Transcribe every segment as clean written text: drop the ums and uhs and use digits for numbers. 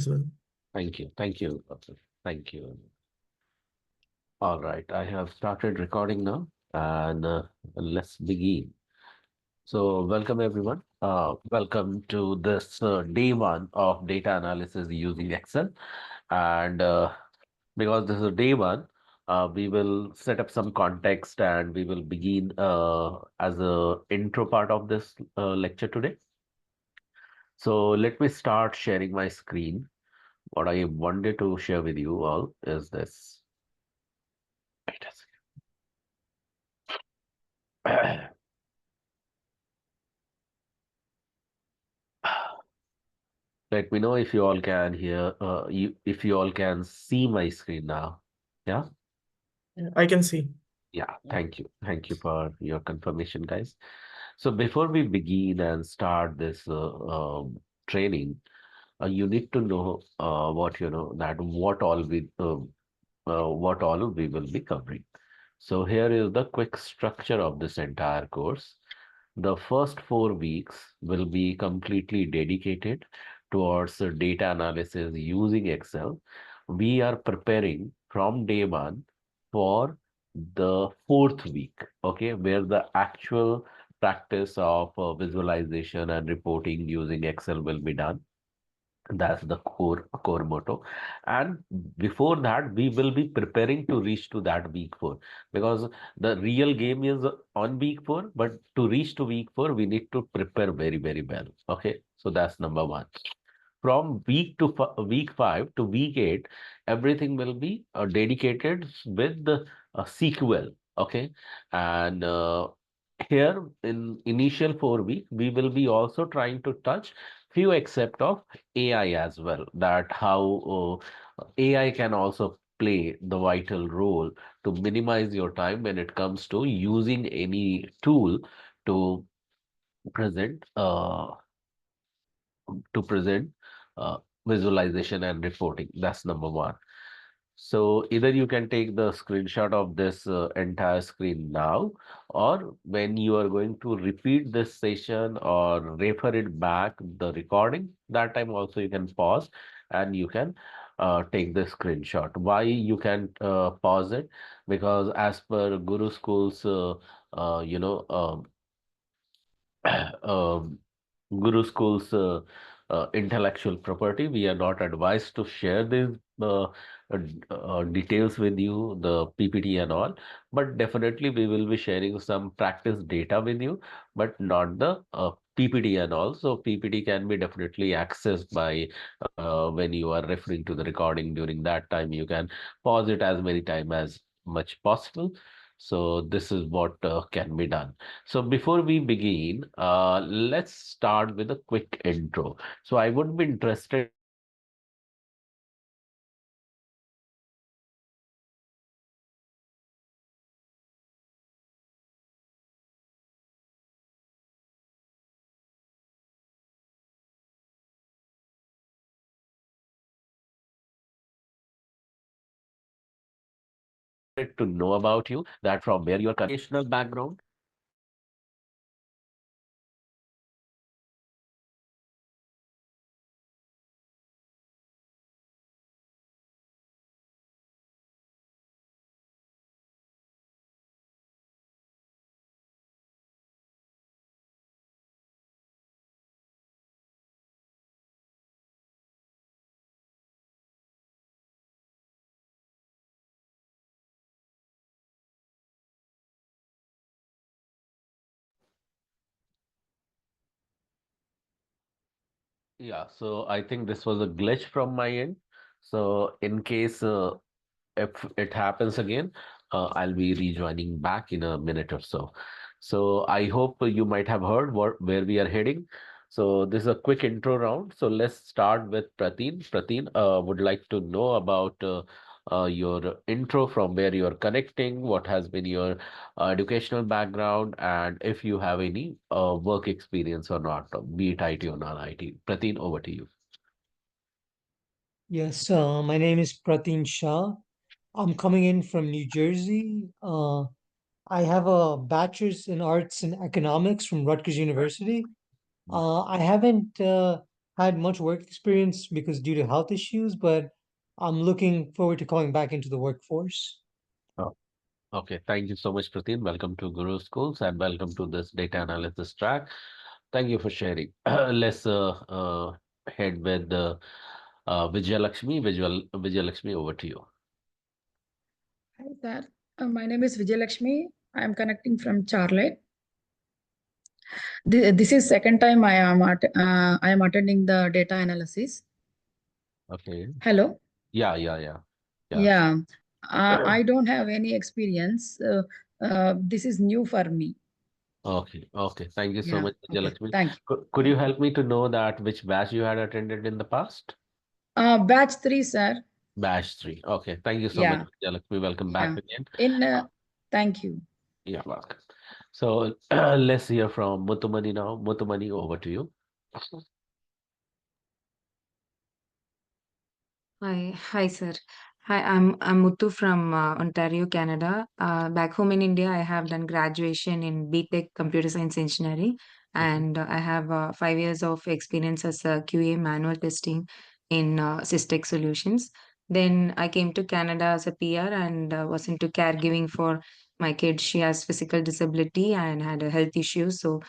well. Thank you. Thank you. Thank you. All right. I have started recording now and let's begin. So, welcome everyone. Welcome to this day one of data analysis using Excel. And because this is day one, we will set up some context and we will begin as a intro part of this lecture today. So, let me start sharing my screen. What I wanted to share with you all is this. Wait a second. Let me know if you all can hear, if you all can see my screen now. Yeah? I can see. Yeah, thank you. Thank you for your confirmation, guys. So before we begin and start this training, you need to know what all we will be covering. So here is the quick structure of this entire course. The first 4 weeks will be completely dedicated towards data analysis using Excel. We are preparing from day one for the fourth week, okay, where the actual practice of visualization and reporting using Excel will be done. That's the core motto. And before that, we will be preparing to reach to that week four because the real game is on week four, but to reach to week four, we need to prepare very, very well. Okay. So that's number one. From week five to week eight, everything will be dedicated with the sequel. Okay. And here in initial 4 week, we will be also trying to touch few except of AI as well, that how AI can also play the vital role to minimize your time when it comes to using any tool to present uh, present uh, visualization and reporting. That's number one. So either you can take the screenshot of this entire screen now, or when you are going to repeat this session or refer it back the recording, that time also you can pause and you can take the screenshot. Why you can pause it? Because as per Guruschools, um, Guruschools intellectual property. We are not advised to share these details with you, the PPT and all, but definitely we will be sharing some practice data with you, but not the PPT and all. So PPT can be definitely accessed by when you are referring to the recording. During that time, you can pause it as many times as much possible. So this is what can be done. So before we begin, let's start with a quick intro. So I would be interested to know about you, that from where your educational background. Yeah, so I think this was a glitch from my end. So in case if it happens again, I'll be rejoining back in a minute or so. So I hope you might have heard where we are heading. So this is a quick intro round. So let's start with Prateen. Prateen would like to know about your intro, from where you are connecting, what has been your educational background, and if you have any work experience or not, be it IT or non-IT. Prateen, over to you. Yes, my name is Pratin Shah. I'm coming in from New Jersey. I have a bachelor's in arts and economics from Rutgers University. I haven't had much work experience because due to health issues, but I'm looking forward to coming back into the workforce. Oh, okay. Thank you so much, Prateen. Welcome to Guru Schools and welcome to this data analysis track. Thank you for sharing. Let's head with Vijay Lakshmi. Vijay Lakshmi, over to you. Hi, sir. My name is Vijay Lakshmi. I am connecting from Charlotte. This is second time I am attending the data analysis. Okay. Hello. Yeah. Yes. Yeah. I don't have any experience. This is new for me. Okay. Thank you so Yeah. much, Vijay Okay. Lakshmi. Thank you. Could you help me to know that which batch you had attended in the past? Batch 3, sir. Batch 3. Okay. Thank you so much, Yeah. Vijay Lakshmi. Welcome back Yeah. again. In Thank you. Yeah, welcome. So let's hear from Muthumani now. Muthumani, over to you. Hi, sir. Hi, I'm Muthu from Ontario, Canada. Back home in India, I have done graduation in BTech Computer Science Engineering, Okay. and I have 5 years of experience as a QA manual testing in Systech Solutions. Then I came to Canada as a PR and was into caregiving for my kid. She has physical disability and had a health issue, so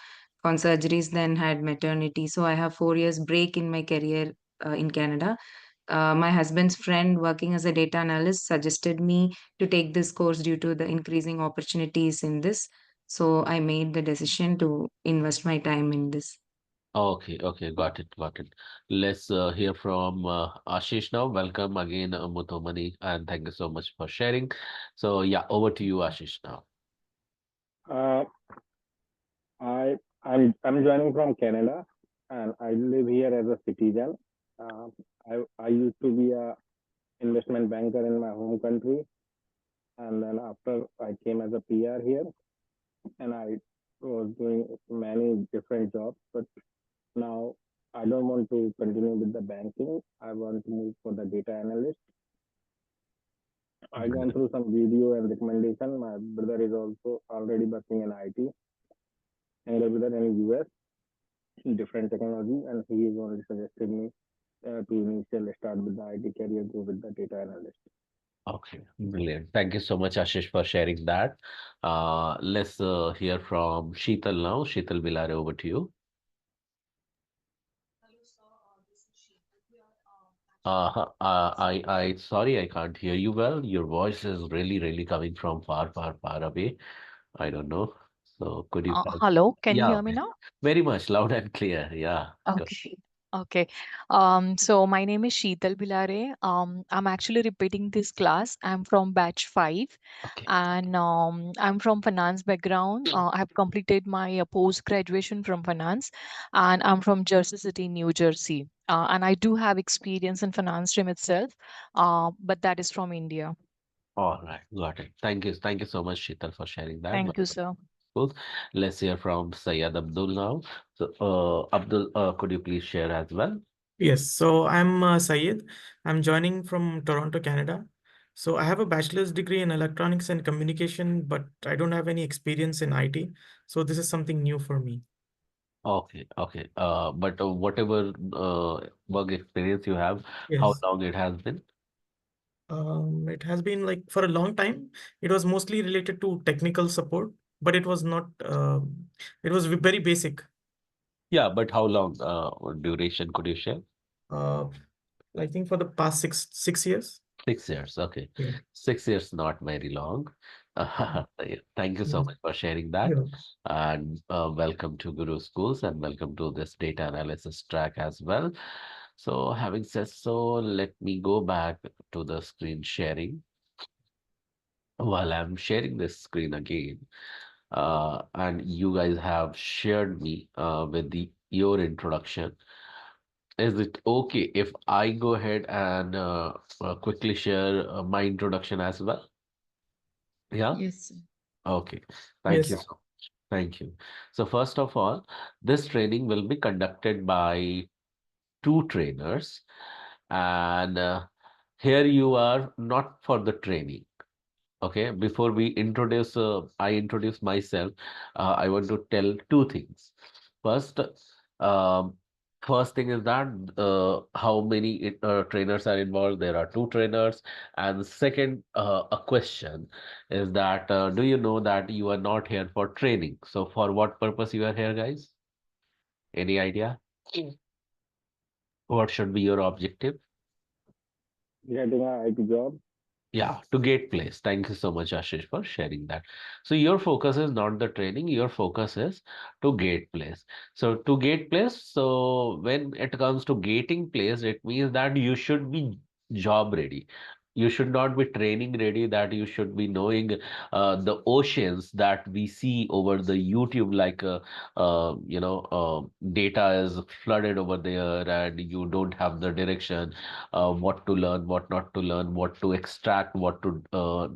on surgeries, then had maternity. So I have 4 years break in my career in Canada. My husband's friend working as a data analyst suggested me to take this course due to the increasing opportunities in this. So I made the decision to invest my time in this. Okay, got it. Let's hear from Ashish now. Welcome again, Muthumani, and thank you so much for sharing. So yeah, over to you, Ashish now. Uh, I'm joining from Canada, and I live here as a citizen. Uh, I used to be a investment banker in my home country, and then after I came as a PR here, and I was doing many different jobs. But now I don't want to continue with the banking. I want to move for the data analyst. I gone through some video and recommendation. My brother is also already working in IT, younger brother in US. Different technology, and he is only suggested me to initially start with the IT career, go with the data analyst. Okay, brilliant. Thank you so much, Ashish, for sharing that. Let's hear from Sheetal now. Sheetal Bilare, over to you. Sorry, I can't hear you well. Your voice is really coming from far away. I don't know. So could you help? Hello, can you Yeah, hear me now? very much loud and clear. Yeah. Okay. Okay. So my name is Sheetal Bilare. I'm actually repeating this class. I'm from batch 5 Okay. and I'm from finance background. I have completed my post-graduation from finance and I'm from Jersey City, New Jersey. And I do have experience in finance stream itself, but that is from India. All right. Got it. Thank you. Thank you so much, Sheetal, for sharing that. Thank you, sir. Cool. Let's hear from Syed Abdul now. So, Abdul, could you please share as well? Yes, so I'm Syed. I'm joining from Toronto, Canada. So I have a bachelor's degree in electronics and communication, but I don't have any experience in IT. So this is something new for me. Okay. But whatever work experience you have, how Yes. long it has been? It has been like for a long time. It was mostly related to technical support, but it was not, it was very basic. Yeah, but how long duration could you share? Uh, I think for the past six years. 6 years. Okay. Yeah. 6 years, not very long. Yeah, thank you so Yes. much for sharing that. Yeah. And welcome to Guru Schools and welcome to this data analysis track as well. So having said so, let me go back to the screen sharing. While I'm sharing this screen again, and you guys have shared me with your introduction. Is it okay if I go ahead and quickly share my introduction as well? Yeah? Yes. Okay. Thank you Yes. so much. Thank you. So first of all, this training will be conducted by two trainers, and here you are not for the training. Okay, before we introduce, I introduce myself, I want to tell two things. First, um, First thing is that how many trainers are involved? There are two trainers. And second, a question is that do you know that you are not here for training? So for what purpose you are here, guys? Any idea? What should be your objective? Getting a IT job. Yeah, to get place. Thank you so much, Ashish, for sharing that. So your focus is not the training, your focus is to get place. So to get place, so when it comes to getting place, it means that you should be job ready. You should not be training ready, that you should be knowing the oceans that we see over the YouTube, like data is flooded over there and you don't have the direction what to learn, what not to learn, what to extract, what to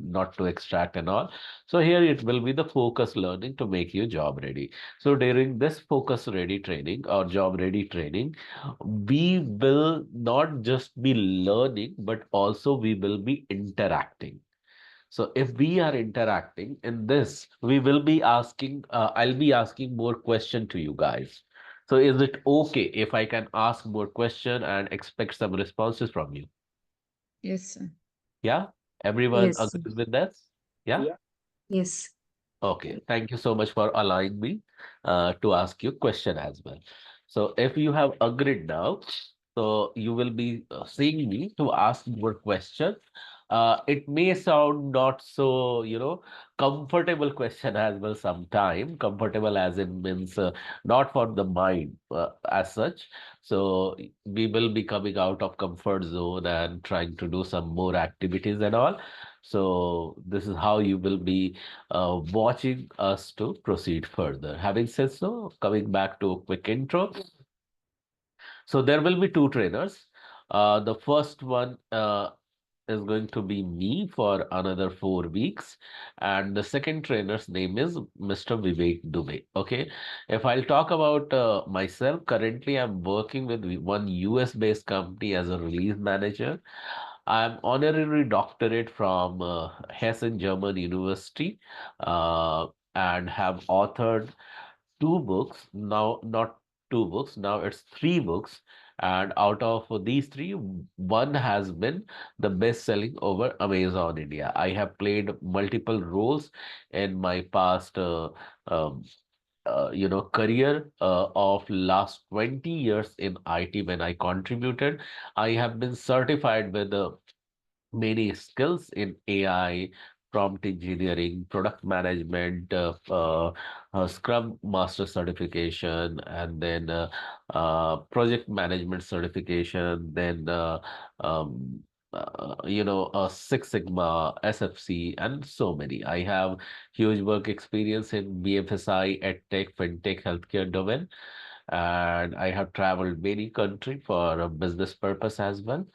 not to extract, and all. So here it will be the focus learning to make you job ready. So during this focus ready training or job ready training, we will not just be learning, but also we will be interacting. So if we are interacting in this, we will be asking, I'll be asking more question to you guys. So is it okay if I can ask more question and expect some responses from you? Yes, sir. Yeah? Everyone Yes. agrees with this? Yeah? Yeah. Yes. Okay. Thank you so much for allowing me to ask you question as well. So if you have agreed now, so you will be seeing me to ask more questions. It may sound not so, comfortable question as well sometime. Comfortable as in means not for the mind as such. So we will be coming out of comfort zone and trying to do some more activities and all. So this is how you will be watching us to proceed further. Having said so, coming back to a quick intro. So there will be two trainers. The first one is going to be me for another 4 weeks, and the second trainer's name is Mr. Vivek Dubey. Okay, if I'll talk about myself, currently I'm working with one US-based company as a release manager. I'm honorary doctorate from Hessen German University, uh, and have authored two books. Now, not two books, now it's three books. And out of these three, one has been the best selling over Amazon India. I have played multiple roles in my past um, career of last 20 years in IT. When I contributed, I have been certified with many skills in AI, prompt engineering, product management, Scrum Master certification, and then project management certification, then Six Sigma, SFC, and so many. I have huge work experience in BFSI, EdTech, FinTech, healthcare domain, and I have traveled many countries for a business purpose as well.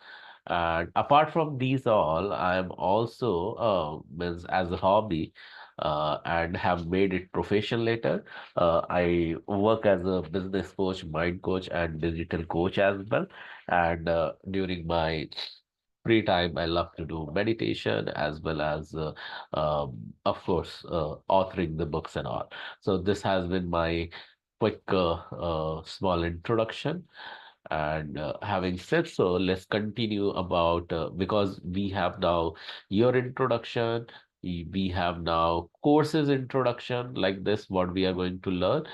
And apart from these all, I am also means as a hobby and have made it profession later. I work as a business coach, mind coach, and digital coach as well. And during my free time, I love to do meditation as well as, of course, authoring the books and all. So this has been my quick small introduction. And having said so, let's continue about because we have now your introduction, we have now courses introduction like this, what we are going to learn,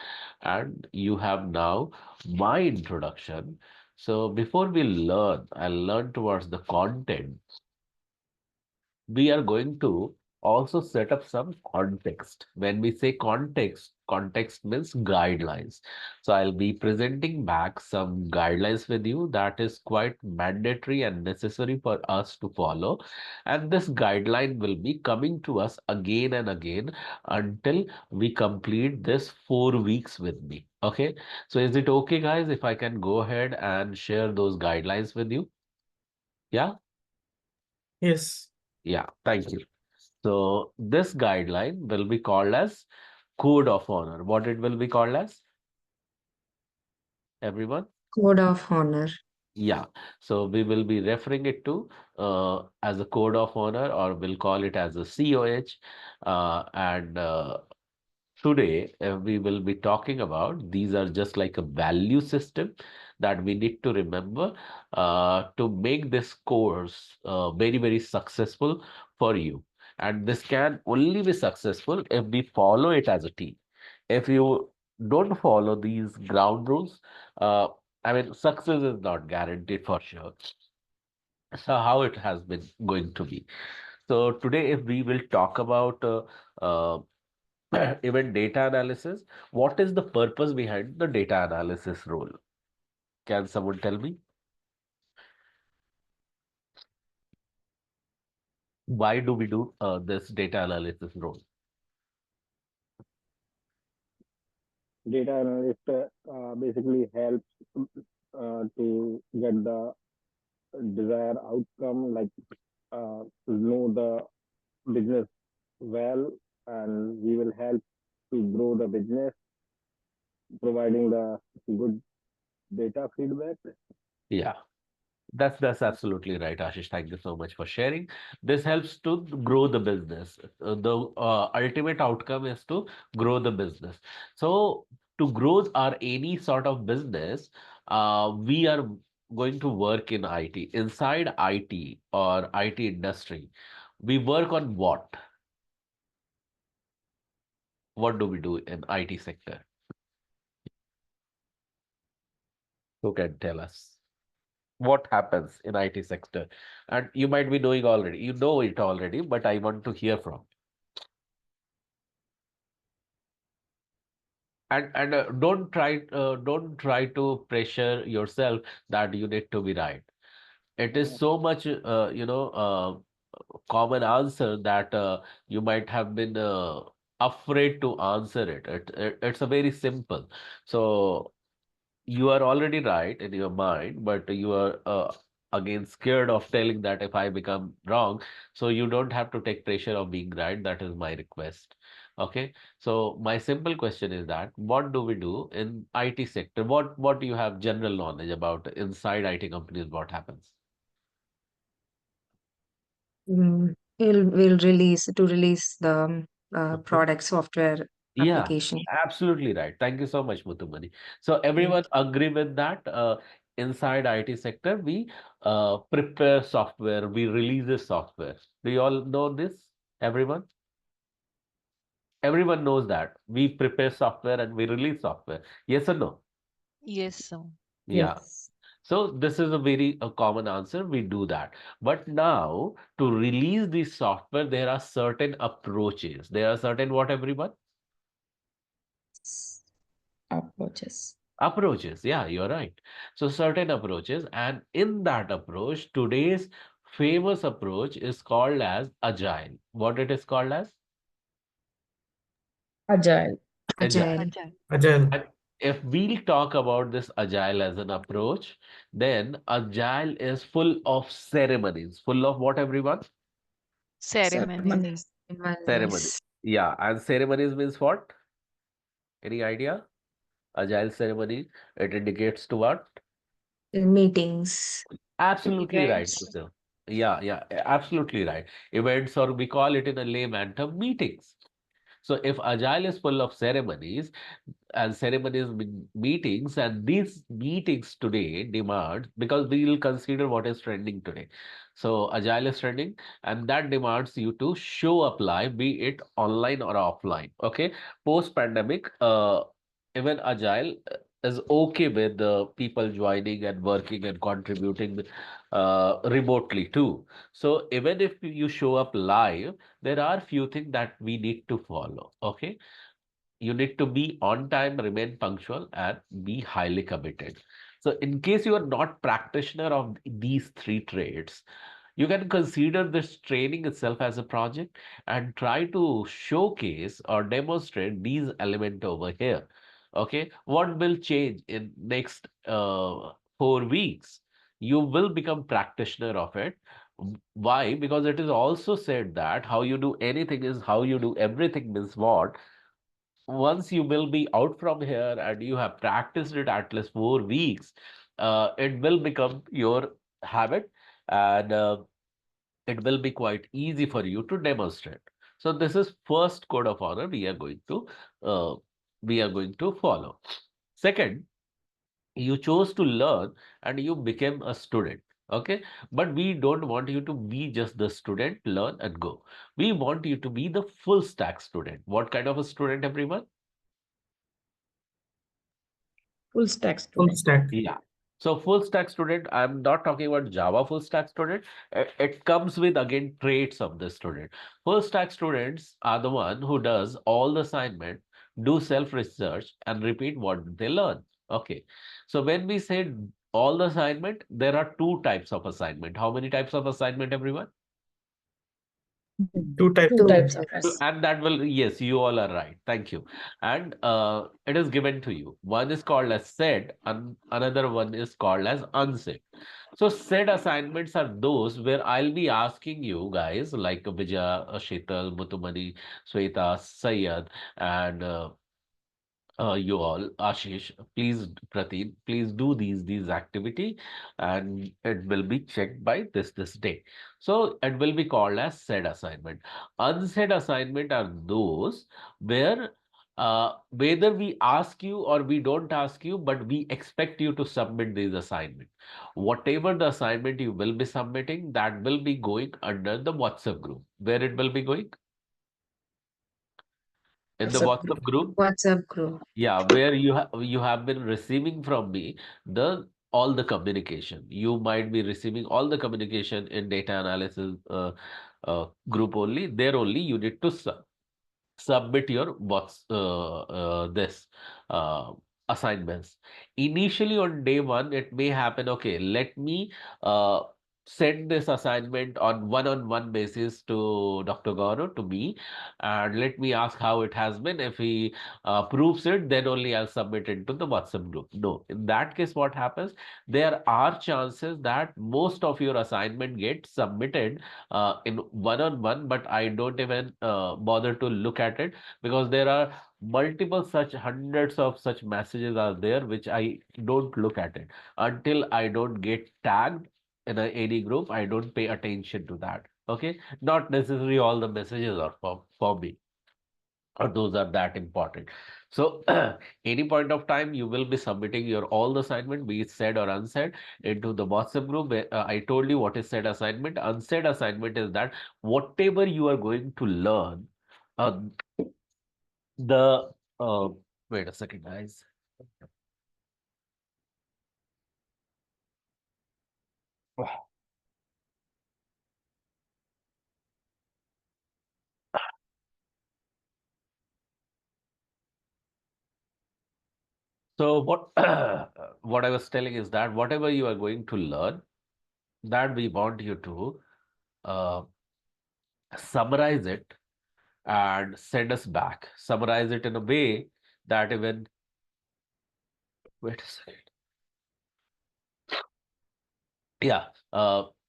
and you have now my introduction. So before we learn, I'll learn towards the content. We are going to also set up some context. When we say context, context means guidelines. So I'll be presenting back some guidelines with you that is quite mandatory and necessary for us to follow. And this guideline will be coming to us again and again until we complete this 4 weeks with me. Okay. So is it okay, guys, if I can go ahead and share those guidelines with you? Yeah. Yes. Yeah. Thank you. So this guideline will be called as code of honor. What it will be called as, everyone? Code of honor. Yeah. So we will be referring it to as a code of honor, or we'll call it as a COH. And Today, we will be talking about these are just like a value system that we need to remember to make this course very, very successful for you. And this can only be successful if we follow it as a team. If you don't follow these ground rules, uh, I mean, success is not guaranteed for sure. So, how it has been going to be. So, today, if we will talk about uh, even data analysis, what is the purpose behind the data analysis role? Can someone tell me? Why do we do this data analysis role? Data analyst basically helps to get the desired outcome, like know the business well, and we will help to grow the business, providing the good data feedback. Yeah. That's absolutely right, Ashish. Thank you so much for sharing. This helps to grow the business. The ultimate outcome is to grow the business. So to grow our any sort of business, we are going to work in IT. Inside IT or IT industry, we work on what? What do we do in IT sector? Who can tell us? What happens in IT sector? And you might be knowing already. You know it already, but I want to hear from. And don't try to pressure yourself that you need to be right. It is so much common answer that you might have been afraid to answer it. It's a very simple. So you are already right in your mind, but you are again scared of telling that if I become wrong, so you don't have to take pressure of being right. That is my request. Okay. So my simple question is that what do we do in IT sector? What do you have general knowledge about inside IT companies? What happens? We'll release the Okay. product software Yeah, application. absolutely right. Thank you so much, Muthumani. So everyone agree with that? Inside IT sector, we prepare software, we release the software. Do you all know this? Everyone? Everyone knows that we prepare software and we release software. Yes or no? Yes, sir. Yeah. Yes. So this is a very common answer. We do that. But now to release the software, there are certain approaches. There are certain what everyone? Approaches. Approaches, yeah, you're right. So certain approaches, and in that approach, today's famous approach is called as agile. What it is called as? Agile. Agile. Agile. Agile. And if we talk about this agile as an approach, then agile is full of ceremonies. Full of what, everyone? Ceremony. Ceremonies. Ceremony. Ceremonies. Yeah, and ceremonies means what? Any idea? Agile ceremony, it indicates to what? Meetings. Absolutely right, Events. Kusal. Yeah, absolutely right. Events, or we call it in a layman term, meetings. So if Agile is full of ceremonies and ceremonies meetings, and these meetings today demand, because we will consider what is trending today. So Agile is trending, and that demands you to show up live, be it online or offline. Okay. Post pandemic, even Agile is okay with the people joining and working and contributing remotely too. So even if you show up live, there are few things that we need to follow. Okay. You need to be on time, remain punctual, and be highly committed. So in case you are not practitioner of these three traits, you can consider this training itself as a project and try to showcase or demonstrate these elements over here. Okay, what will change in next 4 weeks? You will become practitioner of it. Why? Because it is also said that how you do anything is how you do everything means what? Once you will be out from here and you have practiced it at least 4 weeks, it will become your habit, and it will be quite easy for you to demonstrate. So this is first code of honor uh, we are going to follow. Second, you chose to learn and you became a student. Okay, but we don't want you to be just the student, learn and go. We want you to be the full stack student. What kind of a student, everyone? Full stack Full student. stack. Yeah. So full stack student, I'm not talking about Java full stack student. It comes with again traits of the student. Full stack students are the one who does all the assignment, do self-research and repeat what they learn. Okay. So when we say all the assignment, there are two types of assignment. How many types of assignment, everyone? Two types. Two types of us. And that will, yes, you all are right. Thank you. And it is given to you. One is called as said, and another one is called as unsaid. So said assignments are those where I'll be asking you guys like Vijay, Sheetal, Mutumani, Sweta, Sayed, and you all, Ashish, please, Prateen, please do these activity, and it will be checked by this day. So it will be called as said assignment. Unsaid assignment are those where whether we ask you or we don't ask you, but we expect you to submit these assignment. Whatever the assignment you will be submitting, that will be going under the WhatsApp group. Where it will be going? In the WhatsApp group. WhatsApp group. Yeah, where you have been receiving from me all the communication. You might be receiving all the communication in data analysis group only. There only you need to submit your this uh, assignments. Initially on day one, it may happen, okay, let me send this assignment on one-on-one basis to Dr. Gaurav, to me, and let me ask how it has been. If he proves it, then only I'll submit it to the WhatsApp group. No, in that case, what happens? There are chances that most of your assignment gets submitted in one-on-one, but I don't even bother to look at it because there are multiple such hundreds of such messages are there which I don't look at it until I don't get tagged in any group. I don't pay attention to that. Okay, not necessarily all the messages are for me or those are that important. So any point of time you will be submitting your all the assignment, be it said or unsaid, into the WhatsApp group. Where, I told you what is said assignment. Unsaid assignment is that whatever you are going to learn, uh, the wait a second, guys. So what what I was telling is that whatever you are going to learn, that we want you to uh, summarize it and send us back. Summarize it in a way that even, wait a second. Yeah.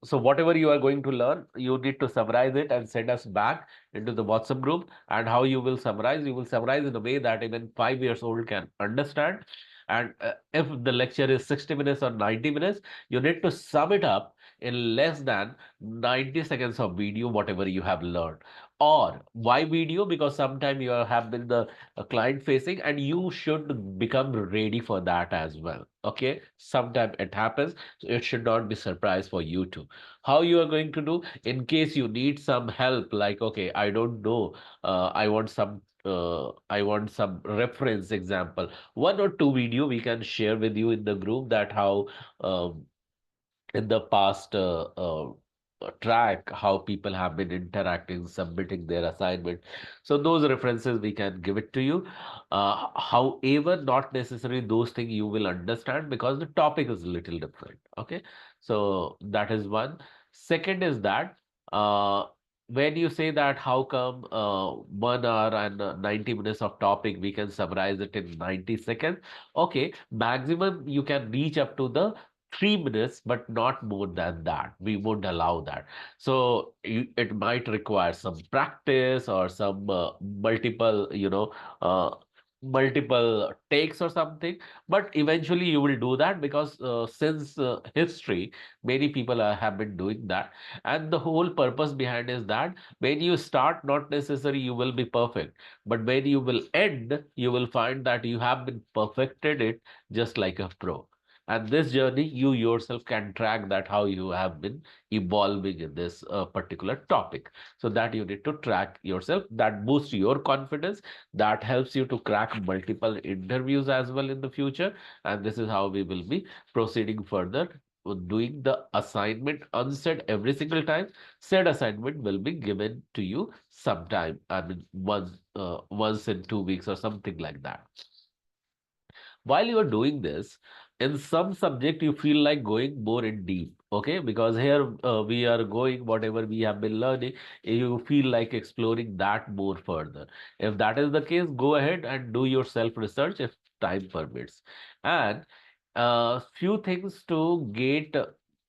So whatever you are going to learn, you need to summarize it and send us back into the WhatsApp group. And how you will summarize? You will summarize in a way that even 5 years old can understand. And if the lecture is 60 minutes or 90 minutes, you need to sum it up in less than 90 seconds of video, whatever you have learned. Or why video? Because sometime you have been the client facing and you should become ready for that as well. Okay. Sometime it happens. So it should not be surprise for you too. How you are going to do in case you need some help, like, okay, I don't know, I want some reference example. One or two video we can share with you in the group that how um, in the past track how people have been interacting, submitting their assignment. So those references we can give it to you. However, not necessarily those things you will understand because the topic is a little different. Okay, so that is one. Second is that uh, when you say that how come 1 hour and 90 minutes of topic we can summarize it in 90 seconds. Okay, maximum you can reach up to the 3 minutes, but not more than that. We won't allow that. So it might require some practice or some multiple, multiple takes or something, but eventually you will do that because since history, many people have been doing that. And the whole purpose behind is that when you start, not necessarily you will be perfect, but when you will end, you will find that you have been perfected it just like a pro. And this journey, you yourself can track that how you have been evolving in this particular topic. So that you need to track yourself. That boosts your confidence, that helps you to crack multiple interviews as well in the future. And this is how we will be proceeding further with doing the assignment unsaid every single time. Said assignment will be given to you sometime, I mean once in 2 weeks or something like that. While you are doing this, in some subject you feel like going more in deep, okay, because here we are going whatever we have been learning, you feel like exploring that more further. If that is the case, go ahead and do your self research if time permits. And few things to get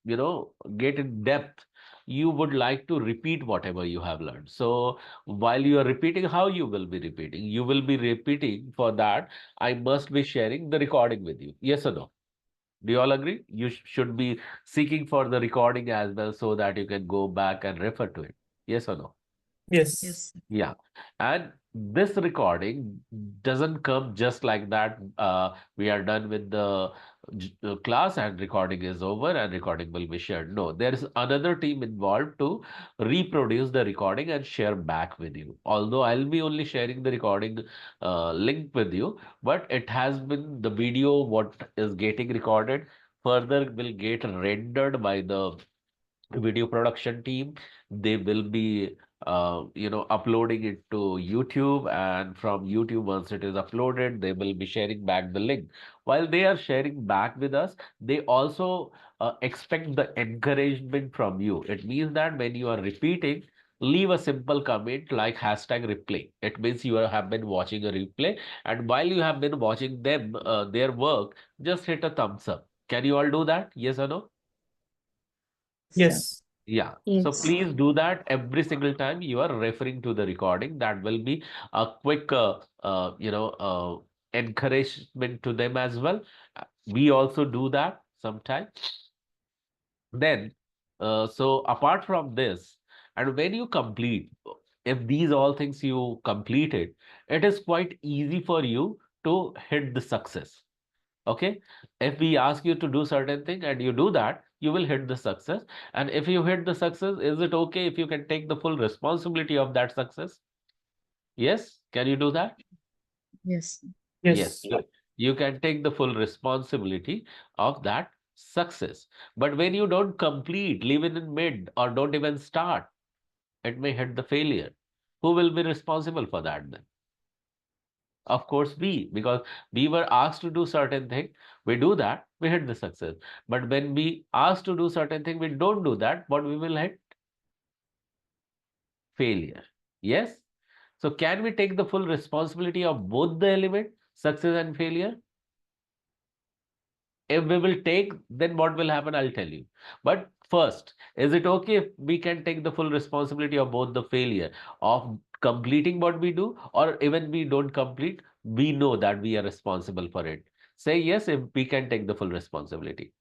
in depth, you would like to repeat whatever you have learned. So while you are repeating, how you will be repeating? You will be repeating, for that I must be sharing the recording with you. Yes or no? Do you all agree? You should be seeking for the recording as well so that you can go back and refer to it. Yes or no? Yes. Yes. Yeah. And this recording doesn't come just like that. We are done with the class and recording is over and recording will be shared. No, there is another team involved to reproduce the recording and share back with you. Although I'll be only sharing the recording link with you, but it has been the video, what is getting recorded, further will get rendered by the video production team. They will be uploading it to YouTube, and from YouTube, once it is uploaded, they will be sharing back the link. While they are sharing back with us, they also expect the encouragement from you. It means that when you are repeating, leave a simple comment like hashtag replay. It means you have been watching a replay, and while you have been watching them their work, just hit a thumbs up. Can you all do that? Yes or no? Sir. Yes. Yeah. So Yes. please do that every single time you are referring to the recording. That will be a quick, encouragement to them as well. We also do that sometimes. Then, so apart from this, and when you complete, if these all things you completed, it is quite easy for you to hit the success. Okay, if we ask you to do certain thing and you do that, you will hit the success. And if you hit the success, is it okay if you can take the full responsibility of that success? Yes, can you do that? Yes. Yes, Yes. you can take the full responsibility of that success. But when you don't complete, leave it in mid, or don't even start, it may hit the failure. Who will be responsible for that then? Of course, because we were asked to do certain thing, we do that, we hit the success. But when we asked to do certain thing, we don't do that, what we will hit? Failure. Yes? So can we take the full responsibility of both the element, success and failure? If we will take, then what will happen? I'll tell you. But first, is it okay if we can take the full responsibility of both the failure of completing what we do, or even we don't complete, we know that we are responsible for it? Say yes if we can take the full responsibility.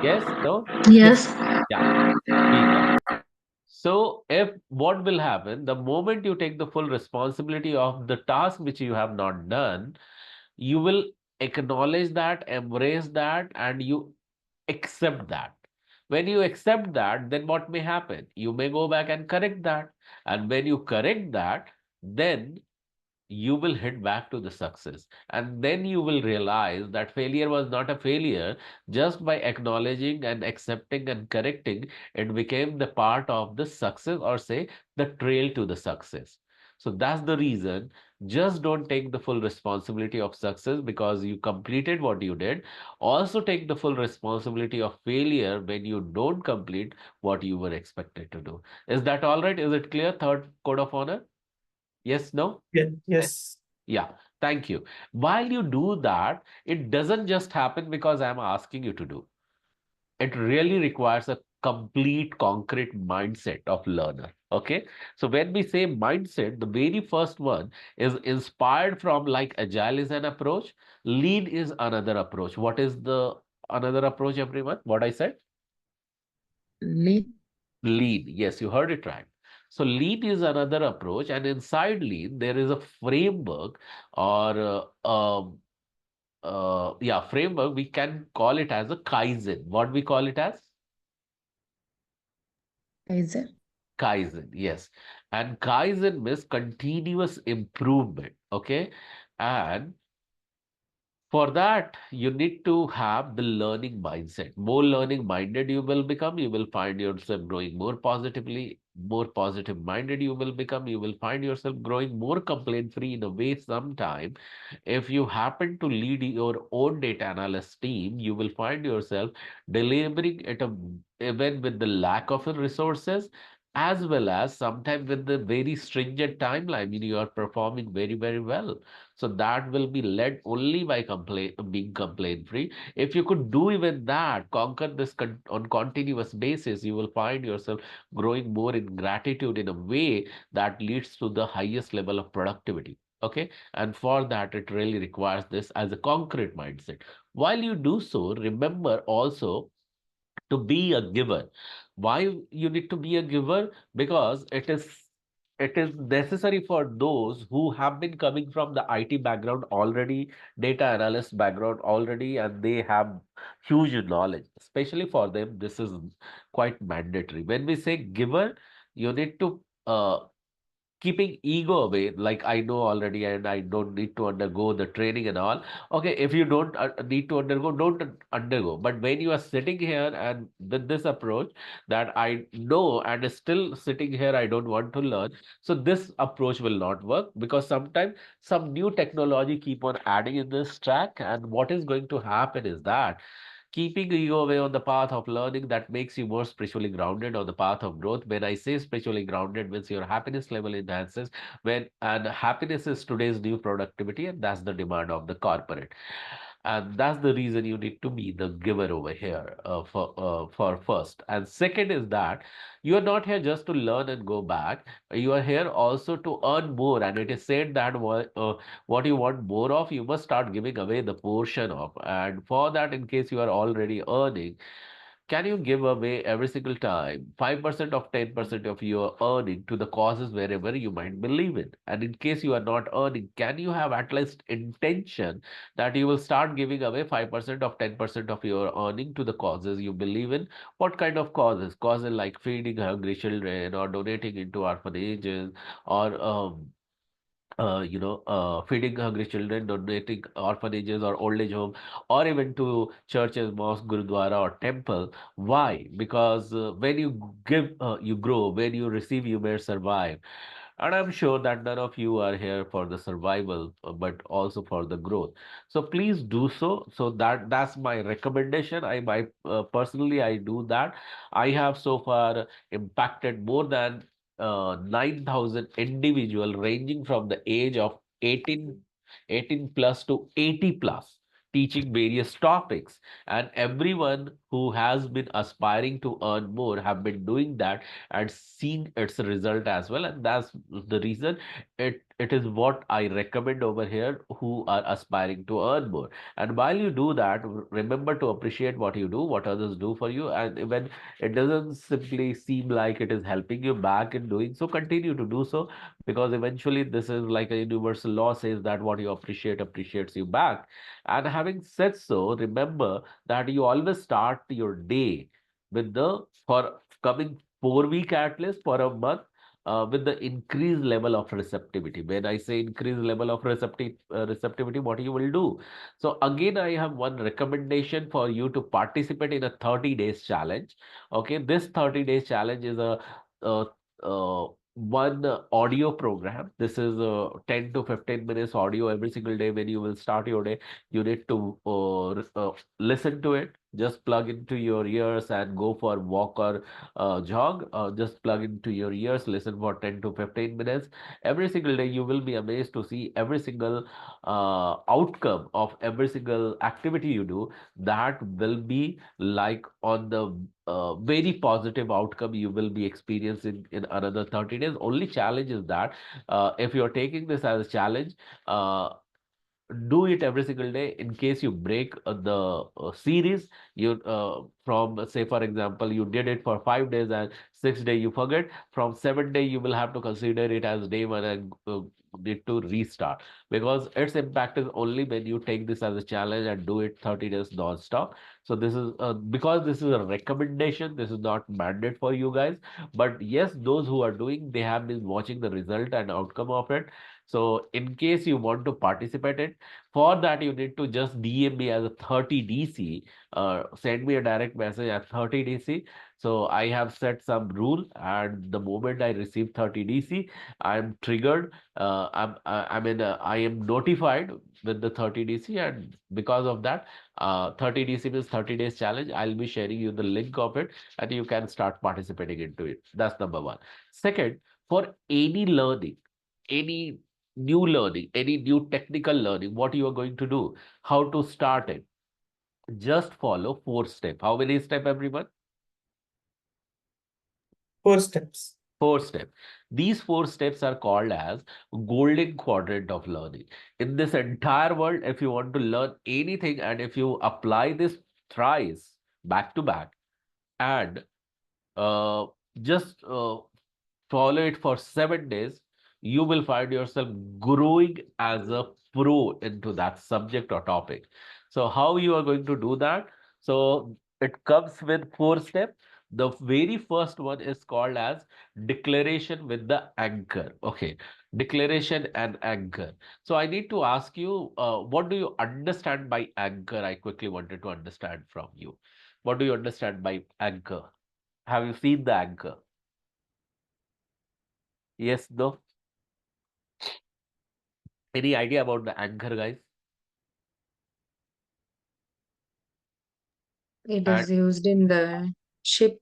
Yes, no? Yes. Yeah, we can. So if what will happen, the moment you take the full responsibility of the task which you have not done, you will acknowledge that, embrace that, and you accept that. When you accept that, then what may happen? You may go back and correct that. And when you correct that, then you will hit back to the success. And then you will realize that failure was not a failure. Just by acknowledging and accepting and correcting, it became the part of the success, or say the trail to the success. So that's the reason. Just don't take the full responsibility of success because you completed what you did. Also take the full responsibility of failure when you don't complete what you were expected to do. Is that all right? Is it clear? Third code of honor? Yes, no? Yes. Yeah, thank you. While you do that, it doesn't just happen because I'm asking you to do. It really requires a complete concrete mindset of learner. Okay. So when we say mindset, the very first one is inspired from like agile is an approach, lean is another approach. What is the another approach, everyone? What I said? Lean. Lean. Yes, you heard it right. So lean is another approach, and inside lean there is a framework or yeah, framework. We can call it as a Kaizen. What we call it as? Kaiser. Kaizen, yes. And Kaizen means continuous improvement. Okay. And for that, you need to have the learning mindset. More learning minded you will become, you will find yourself growing more positively. More positive minded you will become, you will find yourself growing more complaint free in a way. Sometime, if you happen to lead your own data analyst team, you will find yourself delivering at a even with the lack of resources, as well as sometimes with the very stringent timeline. I mean, you are performing very, very well. So that will be led only by being complaint free. If you could do even that, conquer this on continuous basis, you will find yourself growing more in gratitude in a way that leads to the highest level of productivity. Okay. And for that, it really requires this as a concrete mindset. While you do so, remember also to be a giver. Why you need to be a giver? Because it is necessary for those who have been coming from the IT background already, data analyst background already, and they have huge knowledge. Especially for them, this is quite mandatory. When we say giver, you need to keeping ego away, like I know already and I don't need to undergo the training and all. Okay, if you don't need to undergo, don't undergo. But when you are sitting here and with this approach that I know and still sitting here, I don't want to learn. So this approach will not work, because sometimes some new technology keep on adding in this track. And what is going to happen is that keeping you away on the path of learning that makes you more spiritually grounded on the path of growth. When I say spiritually grounded, means your happiness level enhances. And happiness is today's new productivity, and that's the demand of the corporate. And that's the reason you need to be the giver over here, for first. And second is that you are not here just to learn and go back. You are here also to earn more. And it is said that what you want more of, you must start giving away the portion of. And for that, in case you are already earning, can you give away every single time 5% of 10% of your earning to the causes wherever you might believe in? And in case you are not earning, can you have at least intention that you will start giving away 5% of 10% of your earning to the causes you believe in? What kind of causes? Causes like feeding hungry children, or donating into orphanages, or feeding hungry children, donating orphanages or old age home, or even to churches, mosque, gurudwara, or temple. Why? Because when you give, you grow. When you receive, you may survive. And I'm sure that none of you are here for the survival, but also for the growth. So please do so. So that's my recommendation. I personally I do that. I have so far impacted more than 9,000 individual, ranging from the age of 18 plus to 80 plus, teaching various topics. And everyone who has been aspiring to earn more have been doing that and seeing its result as well. And that's the reason it is what I recommend over here, who are aspiring to earn more. And while you do that, remember to appreciate what you do, what others do for you. And when it doesn't simply seem like it is helping you back in doing so, continue to do so, because eventually this is like a universal law says that what you appreciate appreciates you back. And having said so, remember that you always start your day with the for coming 4 week at least for a month, with the increased level of receptivity. When I say increased level of receptivity, what you will do? So again, I have one recommendation for you to participate in a 30 days challenge. Okay, this 30 days challenge is a, one audio program. This is 10 to 15 minutes audio every single day. When you will start your day, you need to listen to it. Just plug into your ears and go for walk or jog. Just plug into your ears, listen for 10 to 15 minutes. Every single day, you will be amazed to see every single outcome of every single activity you do. That will be like on the very positive outcome you will be experiencing in another 30 days. Only challenge is that if you're taking this as a challenge, uh, do it every single day. In case you break the series, you from say for example you did it for 5 days and 6 day you forget, from 7 day you will have to consider it as day one and need to restart, because its impact is only when you take this as a challenge and do it 30 days non-stop. So this is because this is a recommendation, this is not mandate for you guys, but yes, those who are doing, they have been watching the result and outcome of it. So in case you want to participate in, for that you need to just DM me as a 30 DC, send me a direct message at 30 DC. So I have set some rule, and the moment I receive 30 DC, I'm triggered. I am notified with the 30 DC, and because of that, 30 DC means 30 days challenge. I'll be sharing you the link of it, and you can start participating into it. That's number one. Second, for any learning, any new learning, any new technical learning, what you are going to do, how to start it. Just follow 4 steps. How many steps, everyone? 4 steps. 4 steps. These 4 steps are called as golden quadrant of learning. In this entire world, if you want to learn anything and if you apply this thrice back to back and uh, just follow it for 7 days, you will find yourself growing as a pro into that subject or topic. So how you are going to do that? So it comes with 4 steps. The very first one is called as declaration with the anchor. Okay, declaration and anchor. So I need to ask you, what do you understand by anchor? I quickly wanted to understand from you. What do you understand by anchor? Have you seen the anchor? Yes, no? Any idea about the anchor, guys? It And is used in the ship.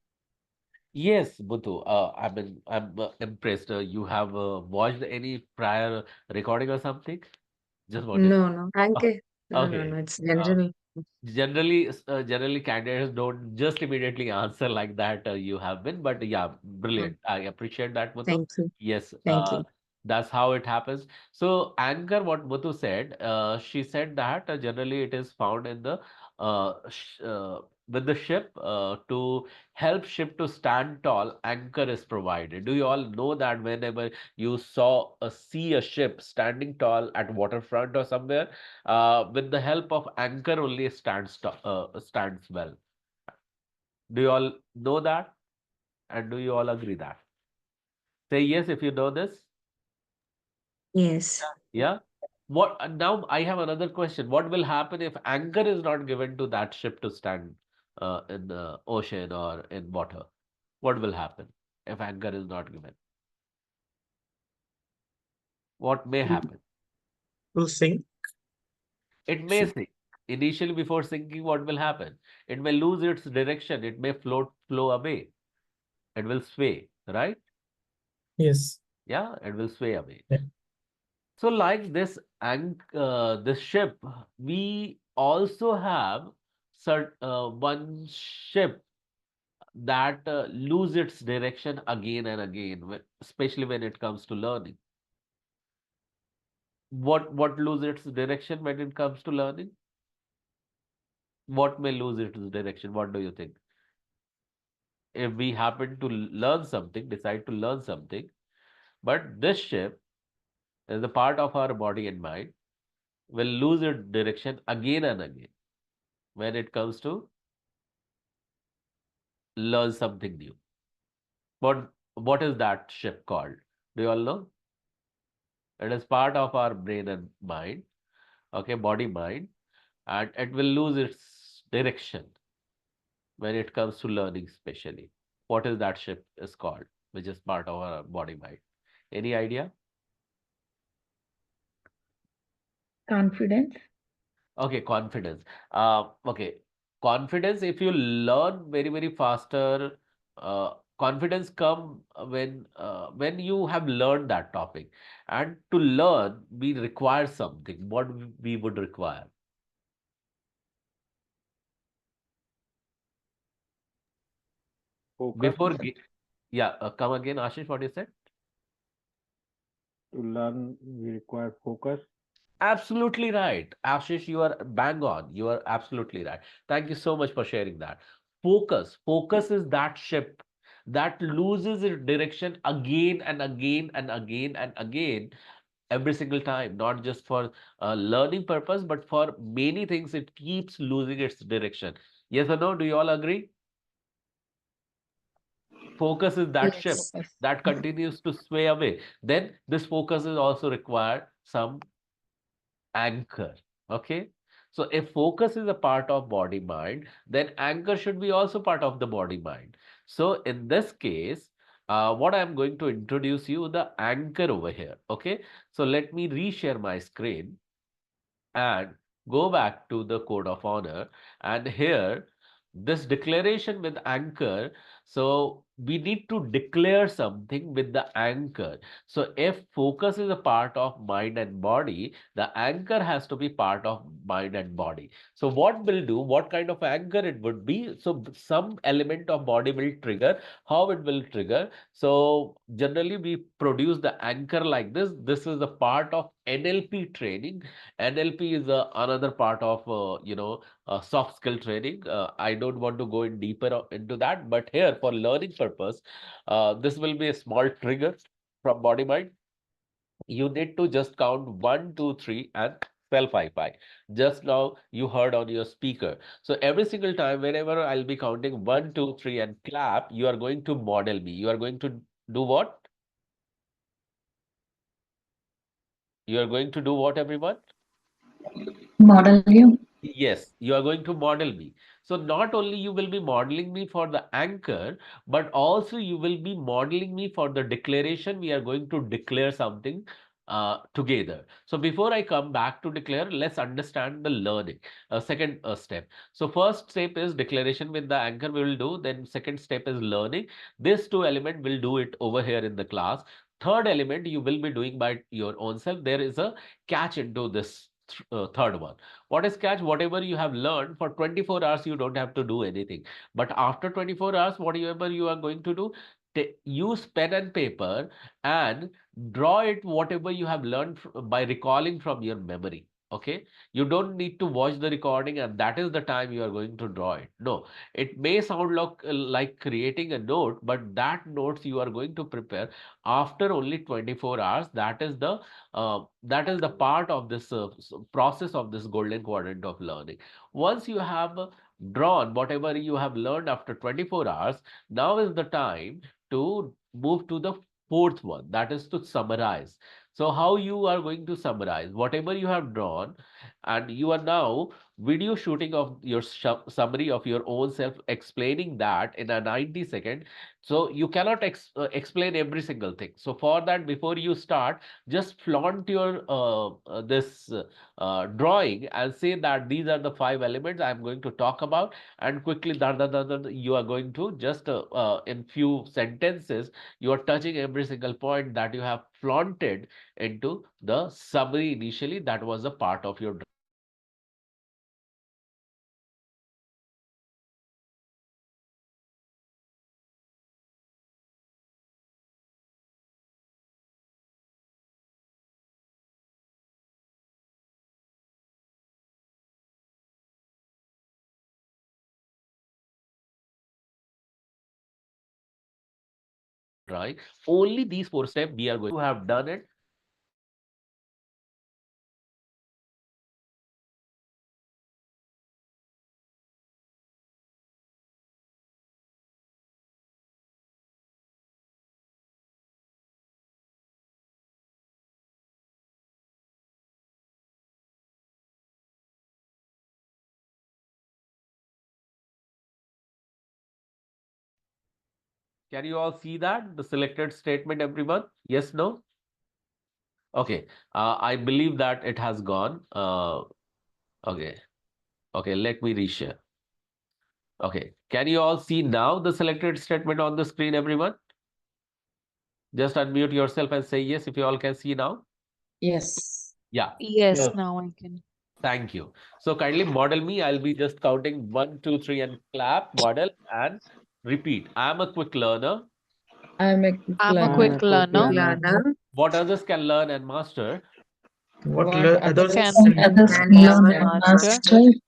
yes, Buttu, I'm impressed. You have watched any prior recording or something? Just wanted. No, no. Oh, Anchor. No, no, okay. no. It's Uh, general. generally candidates don't just immediately answer like that. You have been, but yeah, Mm. brilliant. I appreciate that, Muthu. Thank you. Yes, Thank you. that's how it happens. So anchor, what Muthu said, she said that generally it is found in the with the ship to help ship to stand tall. Anchor is provided. Do you all know that whenever you see a ship standing tall at waterfront or somewhere, with the help of anchor only stands well. Do you all know that? And do you all agree that? Say yes if you know this. Yes. Yeah. What now? I have another question. What will happen if anchor is not given to that ship to stand in the ocean or in water? What will happen if anchor is not given? What may happen? To sink. It may So, sink. Initially, before sinking, what will happen? It may lose its direction. It may flow away. It will sway, right? Yes. Yeah, it will sway away. Yeah. So, like this ship, we also have one ship that lose its direction again and again, especially when it comes to learning. What lose its direction when it comes to learning? What may lose its direction? What do you think? If we happen to learn something, decide to learn something, but this ship is a part of our body and mind, will lose its direction again and again when it comes to learn something new. What is that ship called? Do you all know? It is part of our brain and mind, okay, body mind, and it will lose its direction when it comes to learning, especially. What is that ship is called, which is part of our body mind? Any idea? Confidence. Okay, confidence. Okay. confidence, if you learn very, very faster, confidence come when you have learned that topic. And to learn, we require something. What we would require? Focus. Before, yeah, come again, Ashish, what you said? To learn, we require focus. Absolutely right. Ashish, you are bang on. You are absolutely right. Thank you so much for sharing that. Focus. Focus is that ship that loses its direction again and again and again and again every single time, not just for learning purpose, but for many things, it keeps losing its direction. Yes or no? Do you all agree? Focus is that ship Yes. that continues to sway away. Then this focus is also required some anchor. Okay. So if focus is a part of body mind, then anchor should be also part of the body mind. So in this case, what I'm going to introduce you the anchor over here. Okay. So let me reshare my screen and go back to the code of honor. And here, this declaration with anchor. So we need to declare something with the anchor. So if focus is a part of mind and body, the anchor has to be part of mind and body. So what will do, what kind of anchor it would be? So some element of body will trigger. How it will trigger? So generally we produce the anchor like this. This is a part of NLP training. NLP is another part of soft skill training. I don't want to go in deeper into that, but here for learning purpose, this will be a small trigger from body mind. You need to just count 1, 2, 3, and spell 5, 5. Just now you heard on your speaker. So every single time, whenever I'll be counting 1, 2, 3, and clap, you are going to model me. You are going to do what? You are going to do what, everyone? Model you. Yes, you are going to model me. So not only you will be modeling me for the anchor, but also you will be modeling me for the declaration. We are going to declare something together. So before I come back to declare, let's understand the learning. Second step. So first step is declaration with the anchor we will do. Then second step is learning. These two elements will do it over here in the class. Third element you will be doing by your own self. There is a catch into this third one. What is catch? Whatever you have learned for 24 hours, you don't have to do anything. But after 24 hours, whatever you are going to do, use pen and paper and draw it whatever you have learned by recalling from your memory. Okay. You don't need to watch the recording and that is the time you are going to draw it. No, it may sound like creating a note, but that notes you are going to prepare after only 24 hours. That is the part of this process of this golden quadrant of learning. Once you have drawn whatever you have learned after 24 hours, now is the time to move to the fourth one, that is to summarize. So how you are going to summarize whatever you have drawn, and you are now video shooting of your summary of your own self, explaining that in a 90-second. So you cannot explain every single thing. So for that, before you start, just flaunt your this drawing and say that these are the 5 elements I'm going to talk about, and quickly you are going to just in few sentences you are touching every single point that you have flaunted into the summary initially that was a part of your drawing. Only these 4 steps we are going to have done it. Can you all see that? The selected statement, everyone? Yes, no? Okay. I believe that it has gone. Okay. Okay, let me reshare. Okay. Can you all see now the selected statement on the screen, everyone? Just unmute yourself and say yes if you all can see now. Yes. Yeah. Yes, Yeah. now I can. Thank you. So kindly model me. I'll be just counting 1, 2, 3 and clap, model and repeat. I'm a quick learner. I'm a quick I'm a I'm learner. quick a quick learner. learner. What others can learn and master, What What others others can Can learn can and learn learn and master, and master. master,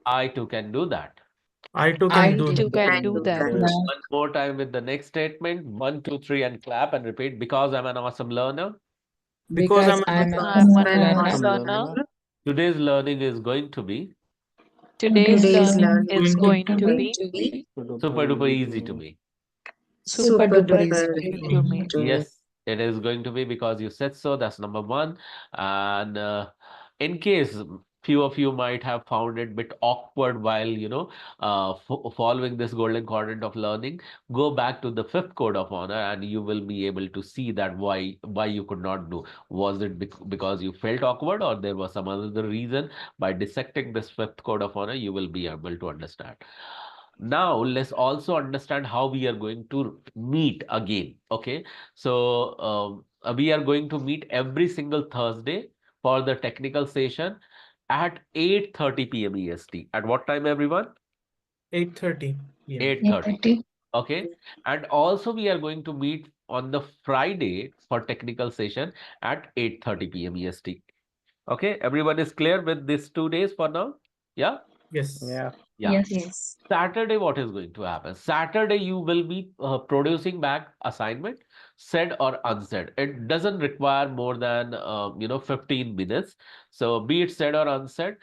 I too can do that. I too I can I do too too that. can can do do that. Yes. One more time with the next statement. 1, 2, 3 and clap and repeat. Because I'm an awesome learner. Because because I'm an I'm an I'm awesome an awesome I'm an learner. awesome awesome learner. learner. Today's learning is going to be Today's Today's learning learning is going is to going be to going be to be super duper easy to me. super super duper duper easy easy to to me. me. Yes, it is going to be because you said so. That's number one. And in case few of you might have found it bit awkward while, following this golden quadrant of learning, go back to the fifth code of honor and you will be able to see that why you could not do. Was it because you felt awkward or there was some other reason? By dissecting this fifth code of honor, you will be able to understand. Now, let's also understand how we are going to meet again. Okay. So, we are going to meet every single Thursday for the technical session at 8:30 p.m. EST. At what time, everyone? 8:30 p.m. 8:30. Okay. And also, we are going to meet on the Friday for technical session at 8:30 p.m. EST. Okay. Everyone is clear with these 2 days for now? Yeah. Yes. Yeah. Yeah. Yes. Saturday, what is going to happen? Saturday, you will be producing back assignment, said or unsaid. It doesn't require more than 15 minutes. So be it said or unsaid.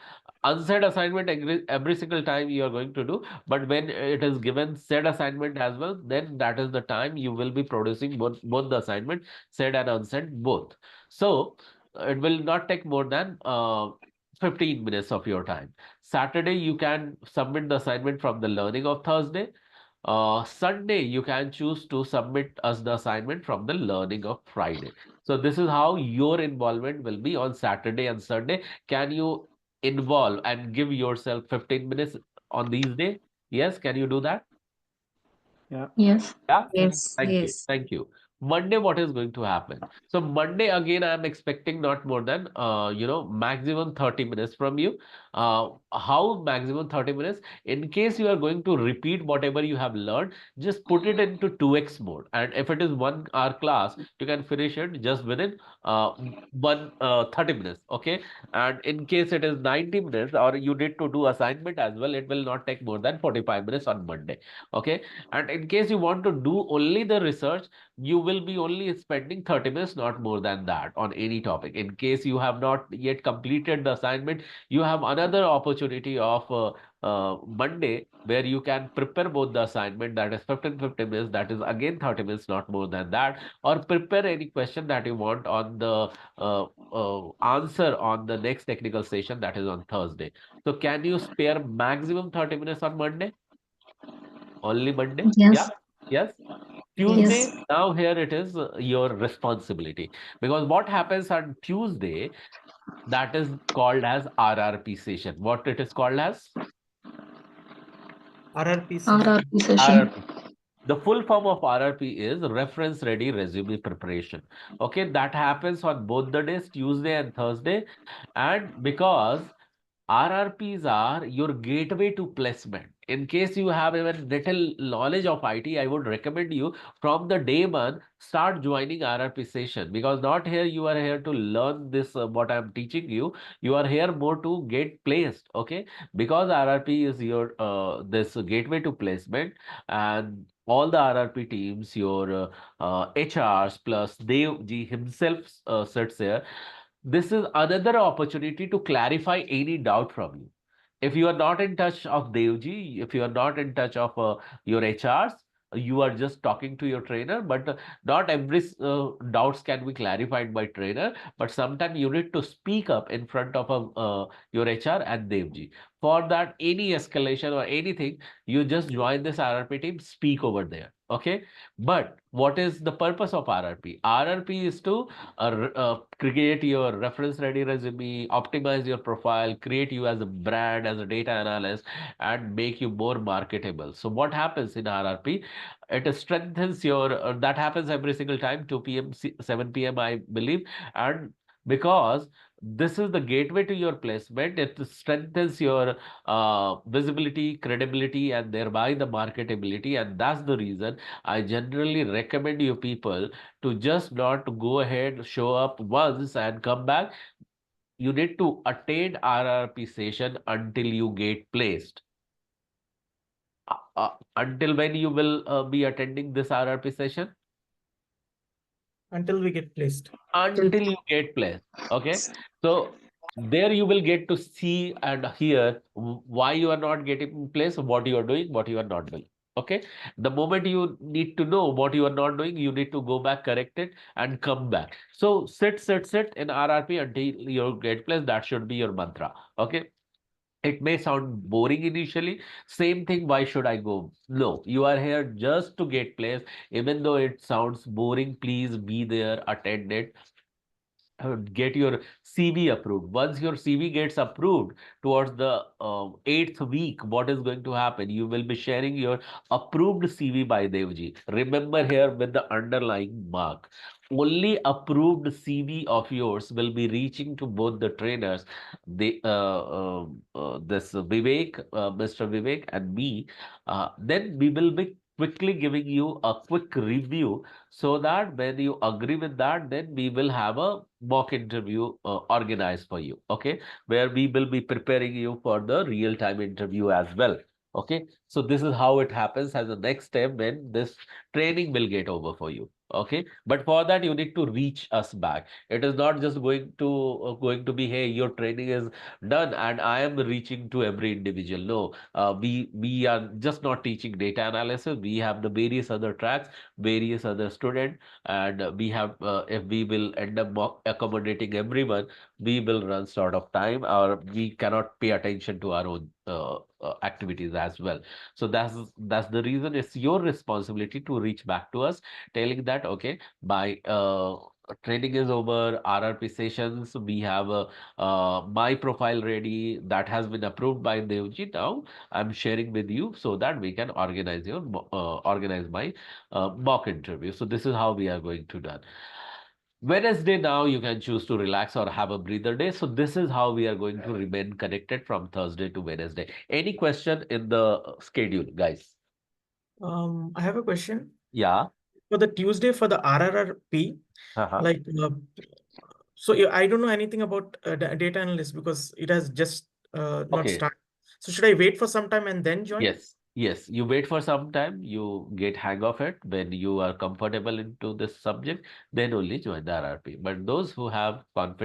Unsaid assignment every single time you are going to do, but when it is given said assignment as well, then that is the time you will be producing both the assignment, said and unsaid both. So it will not take more than 15 minutes of your time. Saturday, you can submit the assignment from the learning of Thursday. Sunday, you can choose to submit us the assignment from the learning of Friday. So this is how your involvement will be on Saturday and Sunday. Can you involve and give yourself 15 minutes on these days? Yes, can you do that? Yeah. Yes. Yeah. Yes. Thank you. Yes. Thank you. Monday, what is going to happen? So Monday again, I am expecting not more than maximum 30 minutes from you. How maximum 30 minutes? In case you are going to repeat whatever you have learned, just put it into 2x mode. And if it is 1 hour class, you can finish it just within 30 minutes. Okay. And in case it is 90 minutes or you need to do assignment as well, it will not take more than 45 minutes on Monday. Okay. And in case you want to do only the research, you will be only spending 30 minutes, not more than that, on any topic. In case you have not yet completed the assignment, you have another opportunity of Monday where you can prepare both the assignment, that is 15 minutes, that is again 30 minutes, not more than that, or prepare any question that you want on the answer on the next technical session, that is on Thursday. So can you spare maximum 30 minutes on Monday? Only Monday? Yeah. Yes. Yes. Yes. Tuesday, now here it is your responsibility. Because what happens on Tuesday, that is called as RRP session. What it is called as? RRP session. RRP session. RRP. The full form of RRP is reference ready resume preparation. Okay, that happens on both the days, Tuesday and Thursday. And because RRPs are your gateway to placement. In case you have even little knowledge of IT, I would recommend you from the day one, start joining RRP session, because not here you are here to learn this what I'm teaching you. You are here more to get placed. Okay, because RRP is your this gateway to placement, and all the RRP teams, your HRs plus Dev ji himself sits here. This is another opportunity to clarify any doubt from you. If you are not in touch of Devji, if you are not in touch of your HRs, you are just talking to your trainer, but not every doubts can be clarified by trainer, but sometimes you need to speak up in front of your HR and Devji. For that, any escalation or anything, you just join this RRP team, speak over there. Okay, but what is the purpose of RRP? RRP is to create your reference ready resume, optimize your profile, create you as a brand, as a data analyst, and make you more marketable. So what happens in RRP? It strengthens your, that happens every single time, 2 p.m., 7 p.m., I believe. And because this is the gateway to your placement, it strengthens your visibility, credibility, and thereby the marketability. And that's the reason I generally recommend you people to just not go ahead, show up once and come back. You need to attend RRP session until you get placed. Until when you will be attending this RRP session? Until we get placed. Until you get placed. Okay. So there you will get to see and hear why you are not getting placed, what you are doing, what you are not doing. Okay. The moment you need to know what you are not doing, you need to go back, correct it, and come back. So sit in RRP until you get placed. That should be your mantra. Okay. It may sound boring initially. Same thing, why should I go? No, you are here just to get placed. Even though it sounds boring, please be there, attend it, get your CV approved. Once your CV gets approved towards the 8th week, what is going to happen? You will be sharing your approved CV by Devji. Remember here with the underlying mark. Only approved CV of yours will be reaching to both the trainers, this Vivek, Mr. Vivek, and me. Then we will be quickly giving you a quick review so that when you agree with that, then we will have a mock interview organized for you, okay, where we will be preparing you for the real-time interview as well. Okay, so this is how it happens as the next step when this training will get over for you. Okay, but for that you need to reach us back. It is not just going to be, hey, your training is done and I am reaching to every individual. No, we are just not teaching data analysis. We have the various other tracks, various other student, and we have if we will end up accommodating everyone, we will run short of time, or we cannot pay attention to our own activities as well. So that's the reason it's your responsibility to reach back to us, telling that, okay, by training is over, RRP sessions, we have my profile ready that has been approved by Devji. Now I'm sharing with you so that we can organize my mock interview. So this is how we are going to do. Wednesday, now you can choose to relax or have a breather day. So this is how we are going to remain connected from Thursday to Wednesday. Any question in the schedule, guys? I have a question. Yeah. For the Tuesday for the RRRP, Uh-huh. like, so I don't know anything about data analyst because it has just not Okay. started. So should I wait for some time and then join? Yes. You wait for some time, you get hang of it. When you are comfortable into this subject, then only join the RRP. But those who have confidence